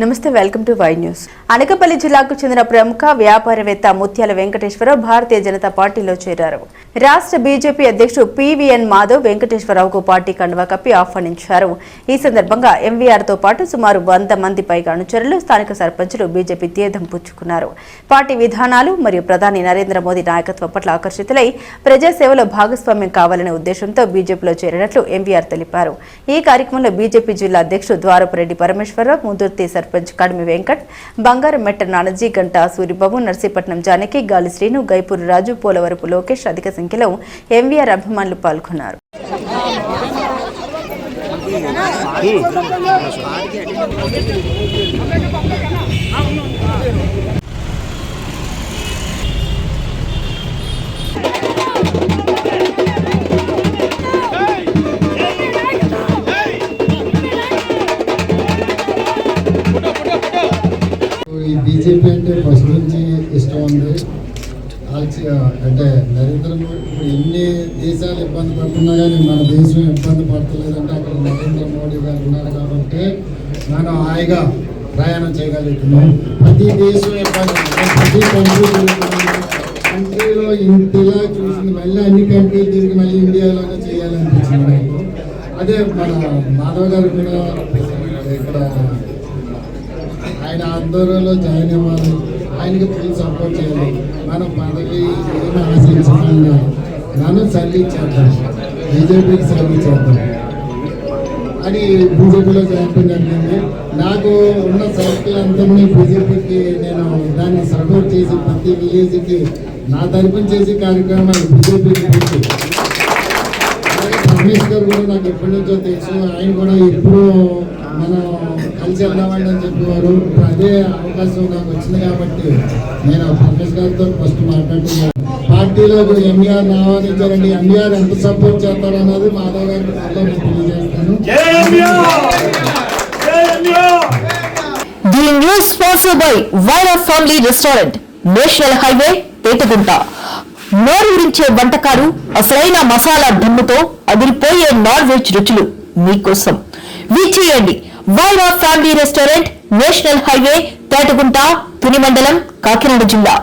నమస్తే, welcome to Y news. Anakapalli జిల్లాకు చెందిన ప్రముఖ వ్యాపారవేత్త ముత్యాల వెంకటేశ్వరరావు భారతీయ జనతా పార్టీలో చేరారు. రాష్ట్ర బీజేపీ అధ్యక్షుడు పివిఎన్ మాధవ్ వెంకటేశ్వరరావుకు పార్టీ కండువా కప్పి ఆహ్వానించారు. ఈ సందర్భంగా ఎంవీఆర్ తో పాటు సుమారు 100 మంది పైగా అనుచరులు, స్థానిక సర్పంచులు బీజేపీ తీర్థం పుచ్చుకున్నారు. పార్టీ విధానాలు మరియు ప్రధాని నరేంద్ర మోదీ నాయకత్వం పట్ల ఆకర్షితులై ప్రజాసేవలో భాగస్వామ్యం కావాలనే ఉద్దేశంతో బీజేపీలో చేరినట్లు ఎంవీఆర్ తెలిపారు. ఈ కార్యక్రమంలో బీజేపీ జిల్లా అధ్యక్షుడు ద్వారపురెడ్డి పరమేశ్వరరావు, ముదుర్తి సర్పంచ్ కడిమి వెంకట్, బంగారంమెట్ట నానజీ, గంటా సూరిబాబు, నర్సీపట్నం జానకి, గాలి శ్రీను, గైపూరు రాజు, పోలవరపు లోకేష్ అధిక సంఖ్యలో ఎంవీఆర్ అభిమానులు పాల్గొన్నారు. ఈ బీజేపీ అంటే ఫస్ట్ నుంచి ఇష్టం ఉంది. అంటే నరేంద్ర మోడీ ఎన్ని దేశాలు ఇబ్బంది పడుతున్నా కానీ మన దేశం ఇబ్బంది పడతలేదంటే అక్కడ నరేంద్ర మోడీ గారు ఉన్నారు కాబట్టి మనం హాయిగా ప్రయాణం చేయగలుగుతున్నాం. ప్రతి దేశం ఇబ్బంది, ప్రతి కంట్రీలో ఇంటిలా చూసింది, మళ్ళీ అన్ని కంట్రీలు తిరిగి మళ్ళీ ఇండియాలోనే చేయాలనిపించింది. అదే మన మాధవ్ గారు కూడా ఇక్కడ ఆయన ఆందోళనలో జాయిన్ అవ్వాలి, ఆయనకి ఫుల్ సపోర్ట్ చేయాలి. మనం పదవి ఏమి ఆశించాలి, మనం సర్వీస్ చేద్దాం, బీజేపీకి సర్వీస్ చేద్దాం అని బీజేపీలో చేరడం జరిగింది. నాకు ఉన్న సర్కిల్ అంతని బీజేపీకి నేను దాన్ని సపోర్ట్ చేసి ప్రతి విలేజ్కి నా తరపున చేసే కార్యక్రమాలు బీజేపీకి పెట్టి, రమేష్ గారు కూడా నాకు ఎప్పటి నుంచో తెలుసు. ఆయన కూడా ఎప్పుడూ మనం కలిసి వెళ్దామండి అని చెప్పేవారు. ఇప్పుడు అదే అవకాశం నాకు వచ్చింది కాబట్టి నేను రమేష్ గారితో ఫస్ట్ మాట్లాడుతున్నాను. పార్టీలో ఎంవీఆర్ ఆహ్వానించారండి. ఎంవీఆర్ ఎంత సపోర్ట్ చేస్తారన్నది మాధవ్ గారికి తెలియజేస్తాను. The news sponsored by Vaira Family Restaurant, national highway, Petagunta. నోరూరించే వంటకాలు, అసలైన మసాలా దిమ్ముతో అదిరిపోయే నాన్ వెజ్ రుచులు మీకోసం. విచ్చేయండి Vaira family restaurant, national highway, Petagunta, Tuni మండలం, కాకినాడ జిల్లా.